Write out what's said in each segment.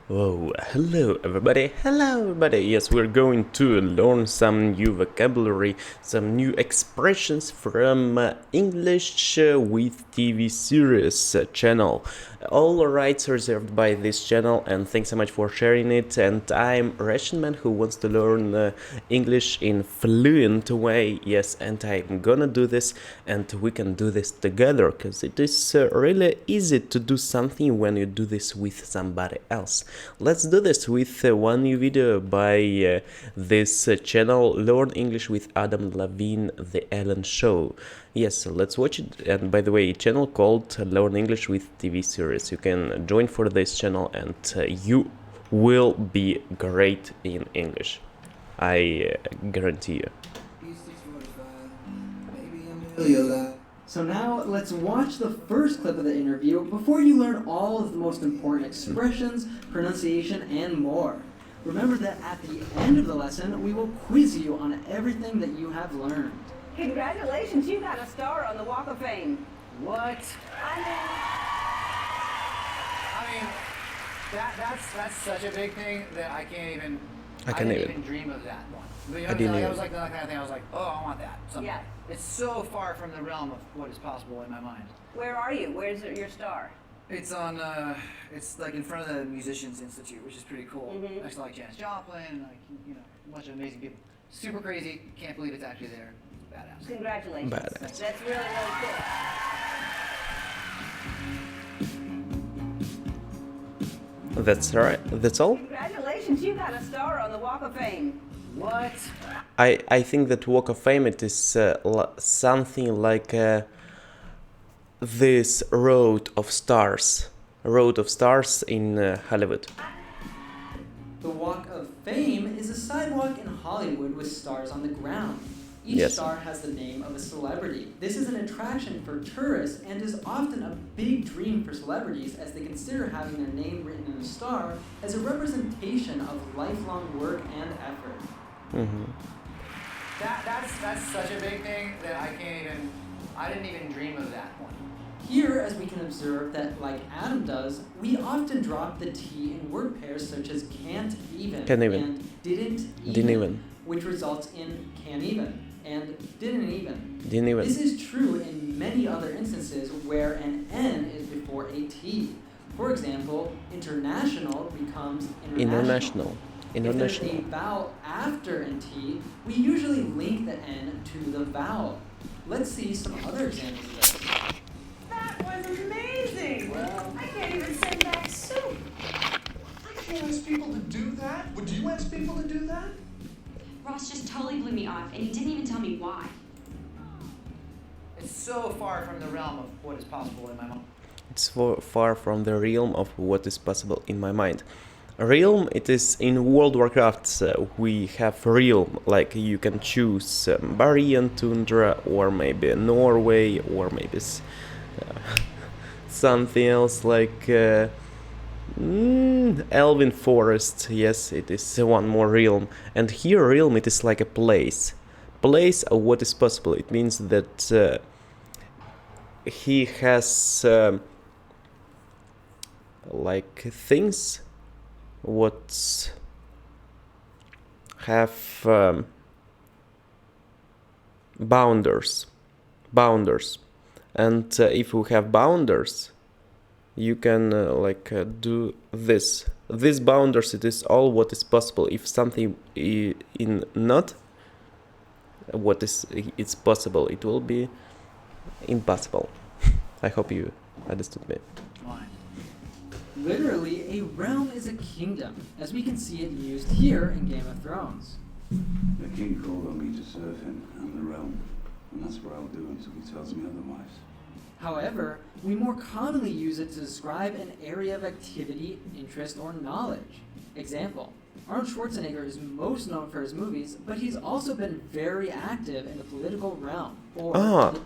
Hello everybody, yes, we're going to learn some new vocabulary, some new expressions from English with TV series channel. All rights reserved by this channel, and thanks so much for sharing it. And I'm a Russian man who wants to learn English in fluent way, yes, and I'm gonna do this, and we can do this together, because it is really easy to do something when you do this with somebody else. Let's do this with one new video by this channel, Learn English with Adam Levine, The Ellen Show. Yes, let's watch it. And by the way, channel called Learn English with TV series. You can join for this channel and you will be great in English. I guarantee you. So now let's watch the first clip of the interview before you learn all of the most important expressions, pronunciation, and more. Remember that at the end of the lesson, we will quiz you on everything that you have learned. Congratulations, you got a star on the Walk of Fame. What? I mean, that's such a big thing that I didn't even dream of that one. But, you know, that was like the kind of thing I was like, oh, I want that someday. Yeah. It's so far from the realm of what is possible in my mind. Where are you? Where's your star? It's on, it's like in front of the Musicians Institute, which is pretty cool. Mm-hmm. Next to like Janis Joplin, like, you know, a bunch of amazing people. Super crazy, can't believe it's actually there. Badass. Congratulations. Badass. That's really, really cool. That's right. That's all? Congratulations, you got a star on the Walk of Fame. What? I think that Walk of Fame, it is something like this road of stars in Hollywood. The Walk of Fame is a sidewalk in Hollywood with stars on the ground. Each Yes. star has the name of a celebrity. This is an attraction for tourists and is often a big dream for celebrities as they consider having their name written in a star as a representation of lifelong work and effort. Mm-hmm. That's such a big thing that I didn't even dream of that one. Here, as we can observe that, like Adam does, we often drop the T in word pairs such as can't even and didn't even, which results in can't even and didn't even. This is true in many other instances where an N is before a T. For example, international becomes international. If there's a vowel after an T, we usually link the N to the vowel. Let's see some other examples of this. That was amazing. Well, I can't even send back soup. I can't ask people to do that. Would you ask people to do that? Ross just totally blew me off, and he didn't even tell me why. it's so far from the realm of what is possible in my mind. It's far from the realm of what is possible in my mind. Realm, it is in World of Warcraft, we have realm, like you can choose Barian Tundra, or maybe Norway, or maybe something else like Elven Forest. Yes, it is one more realm. And here realm, it is like a place of what is possible. It means that he has like things what have boundaries, and if you have boundaries, you can do this. These boundaries, it is all what is possible. If something in not what is it's possible, it will be impossible. I hope you understood me. Mine. Literally, a realm is a kingdom, as we can see it used here in Game of Thrones. The king called on me to serve him and the realm, and that's what I'll do until he tells me otherwise. However, we more commonly use it to describe an area of activity, interest, or knowledge. Example, Arnold Schwarzenegger is most known for his movies, but he's also been very active in the political realm.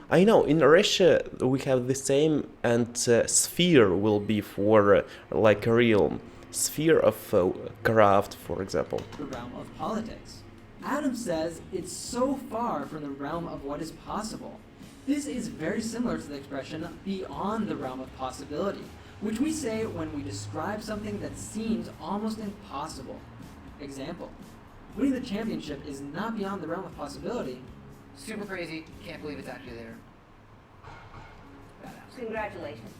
I know, in Russia we have the same, and sphere will be for like a realm. Sphere of craft, for example. The realm of politics. Adam says it's so far from the realm of what is possible. This is very similar to the expression beyond the realm of possibility. which we say when we describe something that seems almost impossible. Example, winning the championship is not beyond the realm of possibility. Super crazy, can't believe it's actually there. Badass. Congratulations.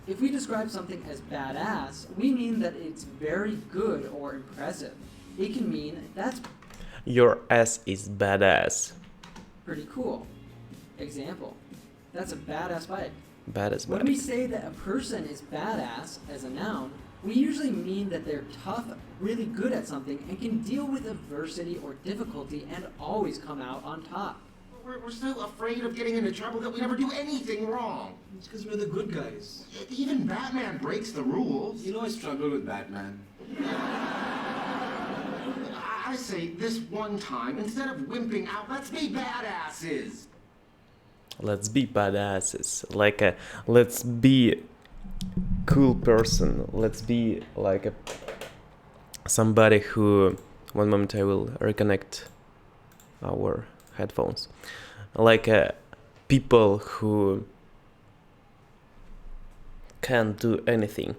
If we describe something as badass, we mean that it's very good or impressive. It can mean that's your ass is badass. Pretty cool. Example, that's a badass bike. Badass When bike. we say that a person is badass as a noun, we usually mean that they're tough, really good at something, and can deal with adversity or difficulty and always come out on top. We're so afraid of getting into trouble that we never do anything wrong. It's because we're the good guys. Even Batman breaks the rules. You know I struggle with Batman. I say this one time, instead of wimping out, let's be badasses. Let's be badasses. Like a, let's be cool person. Let's be like a somebody who. One moment, I will reconnect our headphones. Like people who can't do anything.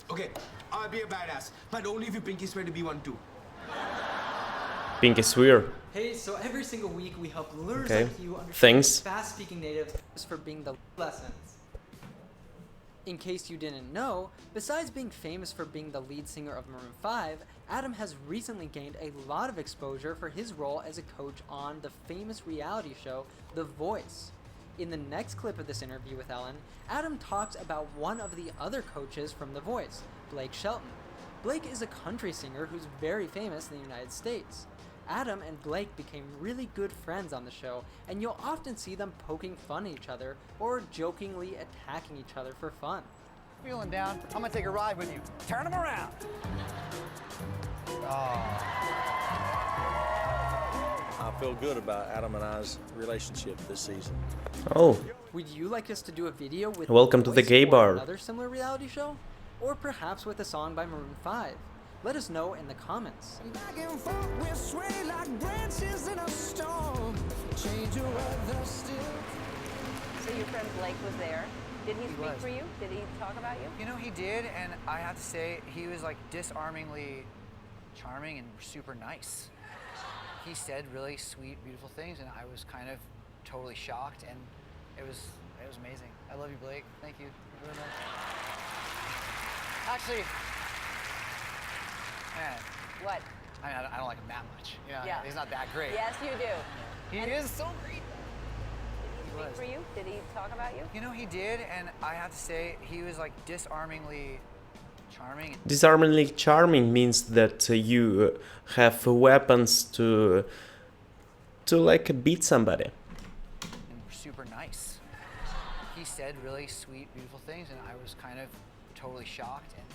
Okay, I'll be a badass, but only if you Pinky swear to be one too. Pinky swear. Hey, so every single week we help learners Okay. like you understand Thanks. fast-speaking natives for being the lessons. In case you didn't know, besides being famous for being the lead singer of Maroon 5, Adam has recently gained a lot of exposure for his role as a coach on the famous reality show, The Voice. In the next clip of this interview with Ellen, Adam talks about one of the other coaches from The Voice, Blake Shelton. Blake is a country singer who's very famous in the United States. Adam and Blake became really good friends on the show, and you'll often see them poking fun at each other or jokingly attacking each other for fun. Feeling down, I'm gonna take a ride with you. Turn him around. I feel good about Adam and I's relationship this season. Oh, Would you like us to do a video with Welcome to the Voice gay or bar. another similar reality show? Or perhaps with a song by Maroon 5? Let us know in the comments. So your friend Blake was there. Did he speak for you? Did he talk about you? You know, he did, and I have to say, he was like disarmingly charming and super nice. He said really sweet, beautiful things, and I was kind of totally shocked, and it was amazing. I love you, Blake. Thank you very much. Actually, man, What? I mean, I don't like him that much. You know, Yeah. he's not that great. Yes, you do. He is so great. Did he speak for you? Did he talk about you? You know, he did, and I have to say, he was like disarmingly charming. disarmingly charming means that you have weapons to like beat somebody. And super nice. He said really sweet, beautiful things, and I was kind of totally shocked. And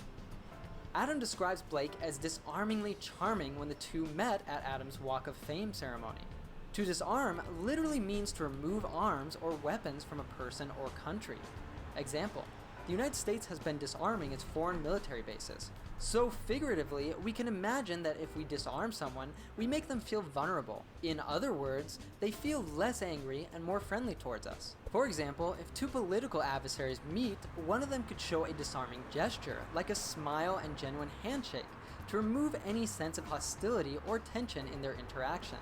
Adam describes Blake as disarmingly charming when the two met at Adam's Walk of Fame ceremony. To disarm literally means to remove arms or weapons from a person or country. Example, the United States has been disarming its foreign military bases. So figuratively, we can imagine that if we disarm someone, we make them feel vulnerable. In other words, they feel less angry and more friendly towards us. For example, if two political adversaries meet, one of them could show a disarming gesture, like a smile and genuine handshake, to remove any sense of hostility or tension in their interaction.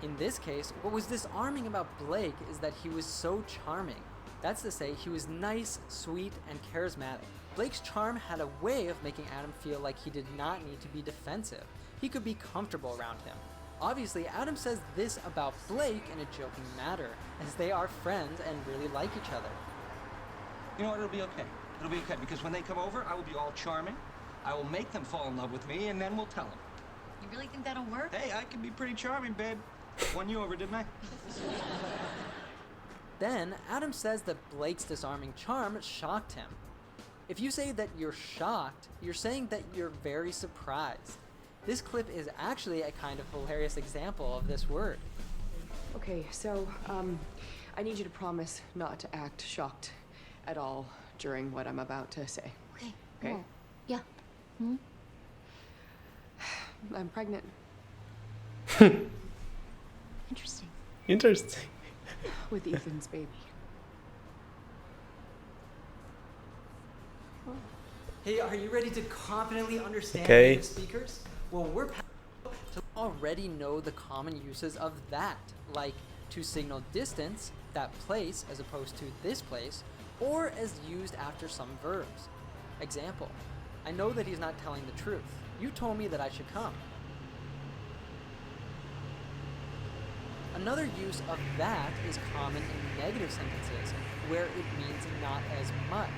In this case, what was disarming about Blake is that he was so charming. That's to say, he was nice, sweet, and charismatic. Blake's charm had a way of making Adam feel like he did not need to be defensive. He could be comfortable around him. Obviously, Adam says this about Blake in a joking manner, as they are friends and really like each other. You know what, it'll be okay. It'll be okay, because when they come over, I will be all charming. I will make them fall in love with me, and then we'll tell them. You really think that'll work? Hey, I can be pretty charming, babe. Won you over, didn't I? Then, Adam says that Blake's disarming charm shocked him. If you say that you're shocked, you're saying that you're very surprised. This clip is actually a kind of hilarious example of this word. Okay, so, I need you to promise not to act shocked at all during what I'm about to say. Okay. Okay? Cool. Yeah. Hmm? I'm pregnant. Interesting. Interesting. With Ethan's baby. Hey, are you ready to confidently understand Okay. native speakers? Well, we're to already know the common uses of that, like to signal distance, that place as opposed to this place, or as used after some verbs. Example, I know that he's not telling the truth. You told me that I should come. Another use of that is common in negative sentences, where it means not as much.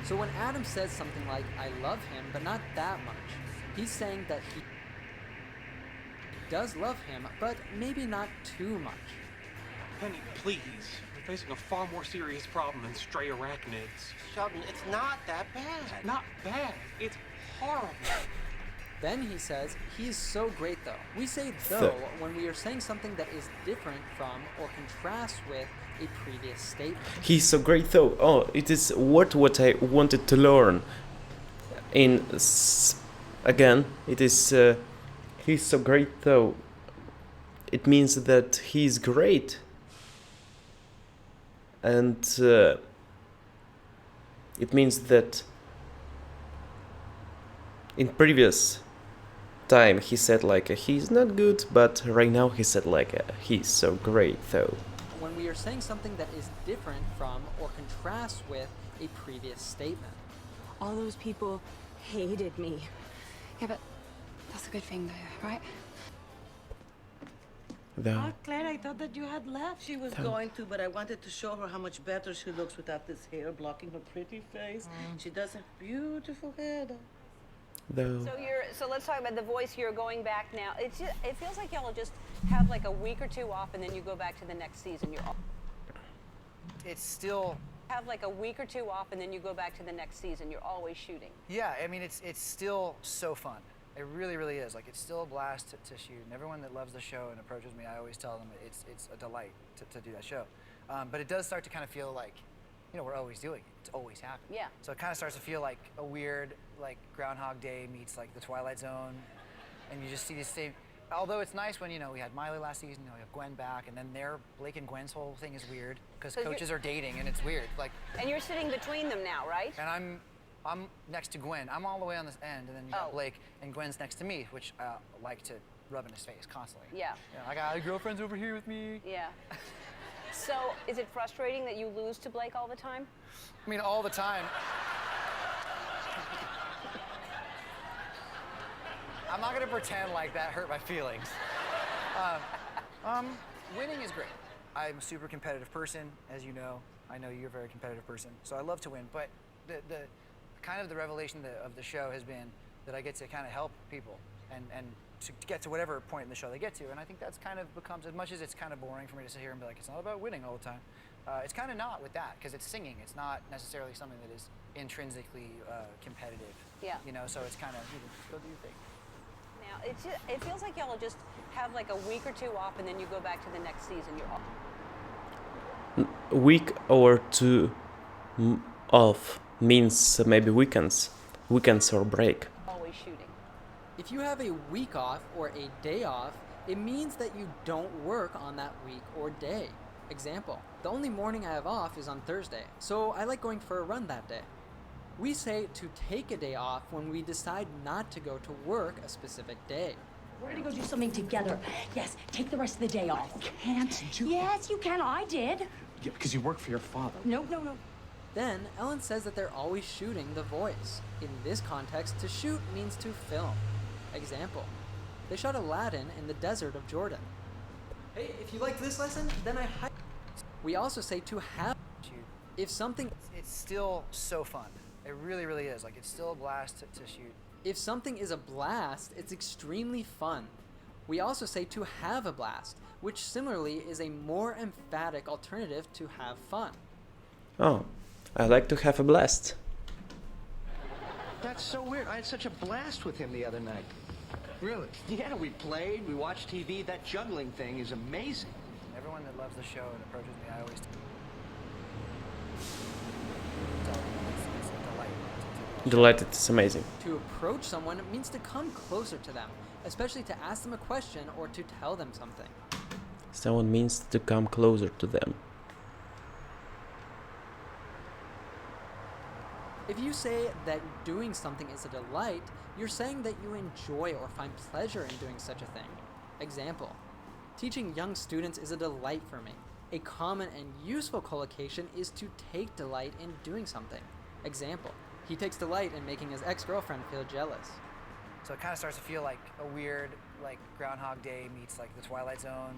So when Adam says something like, I love him, but not that much, he's saying that he does love him, but maybe not too much. Penny, please. We're facing a far more serious problem than stray arachnids. Sheldon, it's not that bad. Not bad. It's horrible. Then he says, he's so great though. We say though when we are saying something that is different from or contrasts with a previous statement. He's so great though. Oh, it is what I wanted to learn. Again, it is he's so great though. It means that he's great. And it means that in previous time he said like he's not good, but right now he said like he's so great though. When we are saying something that is different from or contrasts with a previous statement. All those people hated me. Yeah, but that's a good thing though, right? Oh, Claire, I thought that you had left. She was going to, but I wanted to show her how much better she looks without this hair blocking her pretty face. She does have beautiful hair, though. So let's talk about the voice. You're going back now. It feels like y'all just have like a week or two off, and then you go back to the next season. It's still have like a week or two off, and then you go back to the next season. You're always shooting. Yeah, I mean it's still so fun. It really, really is. Like, it's still a blast to shoot. And everyone that loves the show and approaches me, I always tell them it's a delight to do that show. But it does start to kind of feel like, you know, we're always doing it. It's always happening. Yeah. So it kind of starts to feel like a weird, like, Groundhog Day meets, like, The Twilight Zone. And you just see the same... Although it's nice when, you know, we had Miley last season, you know, we have Gwen back, and then Blake and Gwen's whole thing is weird, because coaches are dating, and it's weird. Like. And you're sitting between them now, right? And I'm next to Gwen. I'm all the way on this end, and then you got Blake, and Gwen's next to me, which I like to rub in his face constantly. Yeah. You know, I got girlfriends over here with me. Yeah. So, is it frustrating that you lose to Blake all the time? I mean, all the time. I'm not gonna pretend like that hurt my feelings. Winning is great. I'm a super competitive person, as you know. I know you're a very competitive person, so I love to win, but the kind of the revelation of the show has been that I get to kind of help people and to get to whatever point in the show they get to. And I think that's kind of becomes, as much as it's kind of boring for me to sit here and be like, it's not about winning all the time. It's kind of not with that, because it's singing. It's not necessarily something that is intrinsically competitive. Yeah. You know, so it's kind of, you go do your thing. Now, it feels like y'all just have like a week or two off, and then you go back to the next season. You're off. A week or two off means maybe weekends or break. Always shooting. If you have a week off or a day off, it means that you don't work on that week or day. Example, the only morning I have off is on Thursday, so I like going for a run that day. We say to take a day off when we decide not to go to work a specific day. We're gonna go do something together. Yes, take the rest of the day off. Can't do it. Yes, you can. I did. Yeah, because you work for your father. No. Then Ellen says that they're always shooting the voice. In this context, to shoot means to film. Example, they shot Aladdin in the desert of Jordan. Hey, if you like this lesson, then we also say to have shoot. If something... It's still so fun. It really, really is. Like, it's still a blast to shoot. If something is a blast, it's extremely fun. We also say to have a blast, which similarly is a more emphatic alternative to have fun. Oh, I like to have a blast. That's so weird. I had such a blast with him the other night. Really? Yeah, we played, we watched TV. That juggling thing is amazing. Everyone that loves the show and approaches me, I always... It's a delight. Delighted, it's amazing. To approach someone means to come closer to them, especially to ask them a question or to tell them something. Someone means to come closer to them. If you say that doing something is a delight, you're saying that you enjoy or find pleasure in doing such a thing. Example: teaching young students is a delight for me. A common and useful collocation is to take delight in doing something. Example: he takes delight in making his ex-girlfriend feel jealous. So it kind of starts to feel like a weird, like Groundhog Day meets like the Twilight Zone.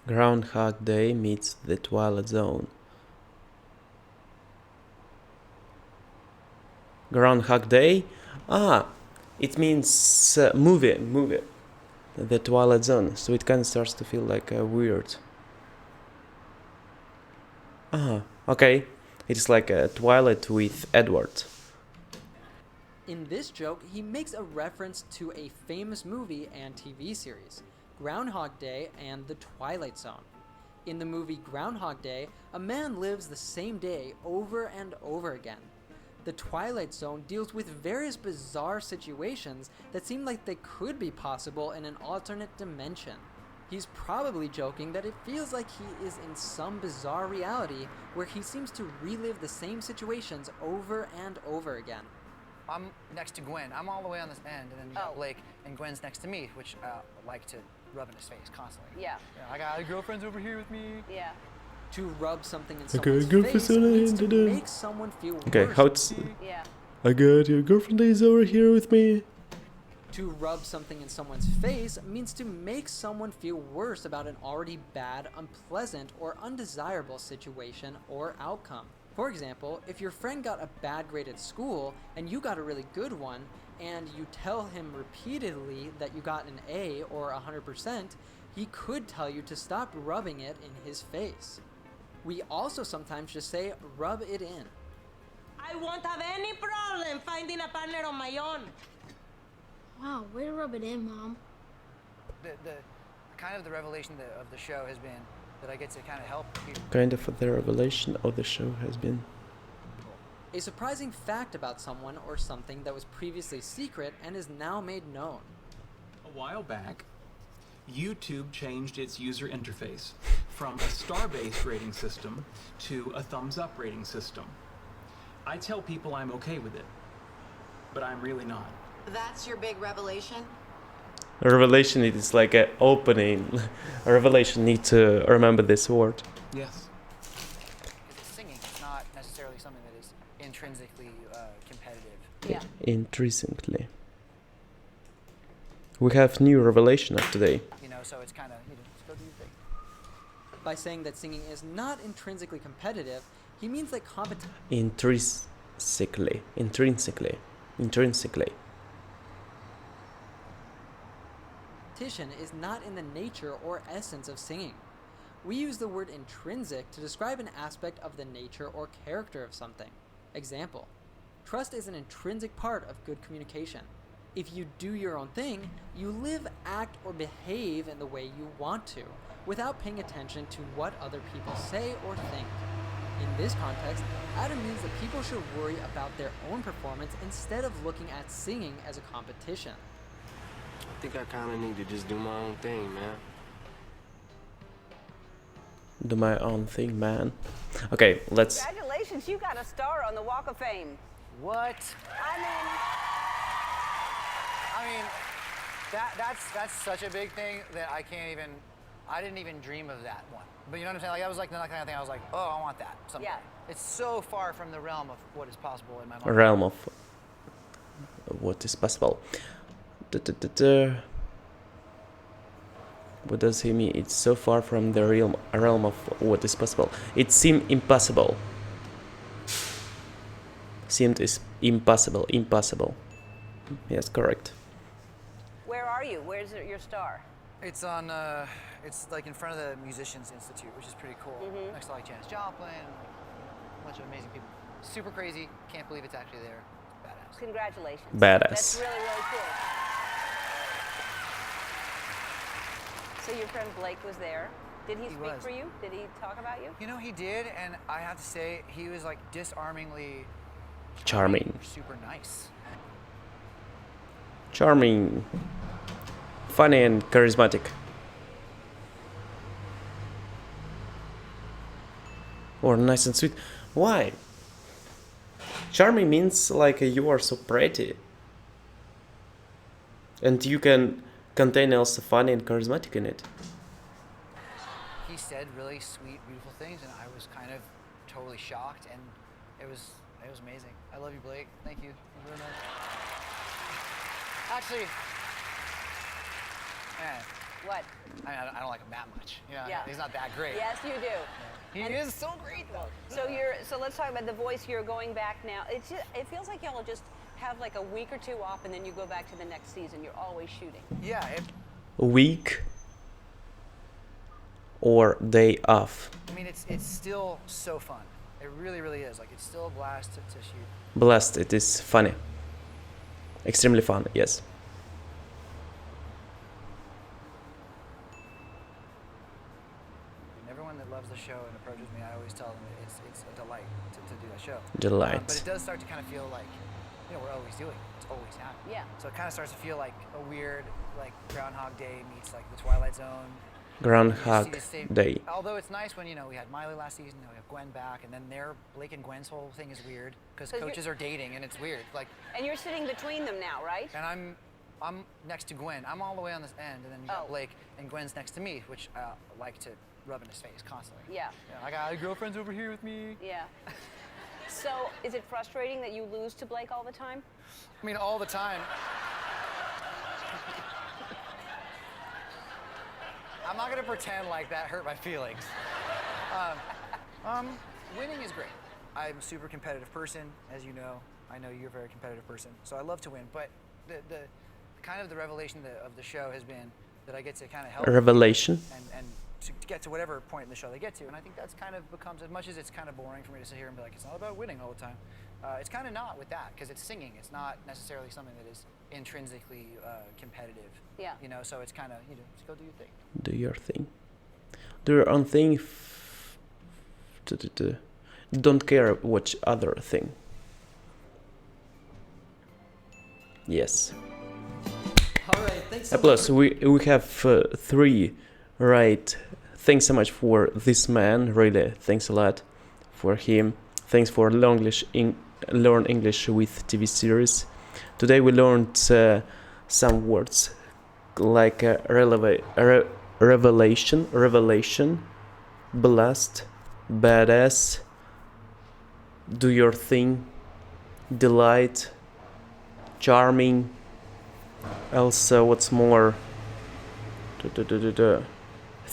Groundhog Day meets the Twilight Zone. Groundhog Day? Ah, it means movie. The Twilight Zone. So it kind of starts to feel like weird. Ah, okay. It's like a Twilight with Edward. In this joke, he makes a reference to a famous movie and TV series, Groundhog Day and The Twilight Zone. In the movie Groundhog Day, a man lives the same day over and over again. The Twilight Zone deals with various bizarre situations that seem like they could be possible in an alternate dimension. He's probably joking that it feels like he is in some bizarre reality where he seems to relive the same situations over and over again. I'm next to Gwen. I'm all the way on this end, and then you got Blake, and Gwen's next to me, which I like to rub in his face constantly. Yeah. I got girlfriends over here with me. Yeah. To rub something in Okay, someone's girlfriend face means to make someone feel okay, worse. how it's... Yeah. I got your girlfriend is over here with me. To rub something in someone's face means to make someone feel worse about an already bad, unpleasant, or undesirable situation or outcome. For example, if your friend got a bad grade at school and you got a really good one, and you tell him repeatedly that you got an A or 100%, he could tell you to stop rubbing it in his face. We also sometimes just say, rub it in. I won't have any problem finding a partner on my own. Wow, way to rub it in, Mom. The kind of the revelation of the show has been that I get to kind of help people. Kind of the revelation of the show has been a surprising fact about someone or something that was previously secret and is now made known. A while back, YouTube changed its user interface from a star-based rating system to a thumbs-up rating system. I tell people I'm okay with it, but I'm really not. That's your big revelation? a revelation. It is like an opening. A revelation. Need to remember this word. Yes. Because singing is not necessarily something that is intrinsically competitive. Yeah. Intrinsically. We have new revelation of today. You know, so it's kind of, just go do your thing. By saying that singing is not intrinsically competitive, he means that Intrinsically. competition is not in the nature or essence of singing. We use the word intrinsic to describe an aspect of the nature or character of something. Example: trust is an intrinsic part of good communication. If you do your own thing, you live, act, or behave in the way you want to, without paying attention to what other people say or think. In this context, Adam means that people should worry about their own performance instead of looking at singing as a competition. I think I kind of need to just do my own thing, man. Do my own thing, man. Okay, let's... Congratulations, you got a star on the Walk of Fame. What? I mean, that's such a big thing that I didn't even dream of that one. But you know what I'm saying? Like, that was like the kind of thing I was like, oh, I want that someday. Yeah. It's so far from the realm of what is possible in my mind. Realm of what is possible. What does he mean? It's so far from the realm of what is possible. It seemed impossible. Seemed is impossible. Yes, correct. Where are you? Where's your star? It's on, it's like in front of the Musicians Institute, which is pretty cool. Mm-hmm. Next to like Janis Joplin, a bunch of amazing people. Super crazy. Can't believe it's actually there. Badass. Congratulations. Badass. That's really, really cool. So your friend Blake was there. Did he speak for you? Did he talk about you? You know, he did, and I have to say, he was like disarmingly Charming. Super nice. Charming. Funny and charismatic. Or nice and sweet. Why? Charming means like you are so pretty. And you can contain also funny and charismatic in it. He said really sweet, beautiful things, and I was kind of totally shocked, and it was amazing. I love you, Blake. Thank you. Thank you very much. Actually, What? I don't like him that much. Yeah. He's not that great. Yes, you do. He is so great, though. So let's talk about the voice. You're going back now. It feels like y'all just have like a week or two off, and then you go back to the next season. You're always shooting. Yeah. A week or day off. I mean, it's still so fun. It really, really is. Like, it's still a blast to shoot. Blast, it is funny. Extremely fun, yes. And everyone that loves the show and approaches me, I always tell them it's a delight to do that show. Delight. But it does start to kind of feel like, we're always doing it. It's always happening. Yeah. So it kind of starts to feel like a weird, like, Groundhog Day meets, like, The Twilight Zone. Groundhog Day. Although it's nice when, we had Miley last season, now we have Gwen back, and then Blake and Gwen's whole thing is weird, because coaches are dating, and it's weird. Like. And you're sitting between them now, right? And I'm next to Gwen. I'm all the way on this end, and then you got Blake, and Gwen's next to me, which I like to rub in his face constantly. Yeah. I got girlfriends over here with me. Yeah. So, is it frustrating that you lose to Blake all the time? I mean, all the time. I'm not gonna pretend like that hurt my feelings. Winning is great. I'm a super competitive person, as you know. I know you're a very competitive person, so I love to win. But the kind of the revelation of the show has been that I get to kind of help. Revelation. And to get to whatever point in the show they get to, and I think that's kind of becomes, as much as it's kind of boring for me to sit here and be like, it's not about winning all the time. It's kind of not with that, because it's singing. It's not necessarily something that is intrinsically competitive. Yeah. So it's kind of, just go do your thing. Do your thing. Do your own thing. Don't care what other thing. Yes. All right, thanks so Plus, much. we have 3 right. Thanks so much for this man. Really, thanks a lot for him. Thanks for Learn English with TV series. Today we learned some words like revelation, blast, badass, do your thing, delight, charming. Also, what's more?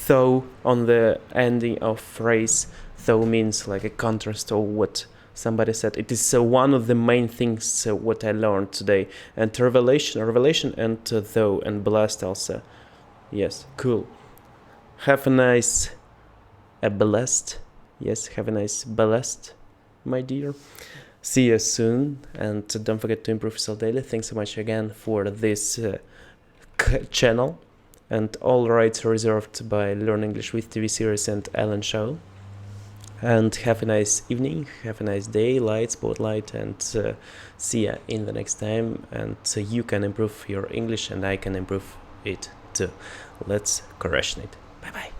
Though on the ending of phrase. Though means like a contrast to what somebody said. It is one of the main things what I learned today. And revelation and though and blast also. Yes, cool. Have a nice blessed. Yes, have a nice blessed, my dear. See you soon, and don't forget to improve yourself daily. Thanks so much again for this channel, and all rights reserved by Learn English with TV series and Ellen Show. And have a nice evening, have a nice day, spotlight, and see ya in the next time. And you can improve your English, and I can improve it too. Let's correction it. Bye bye.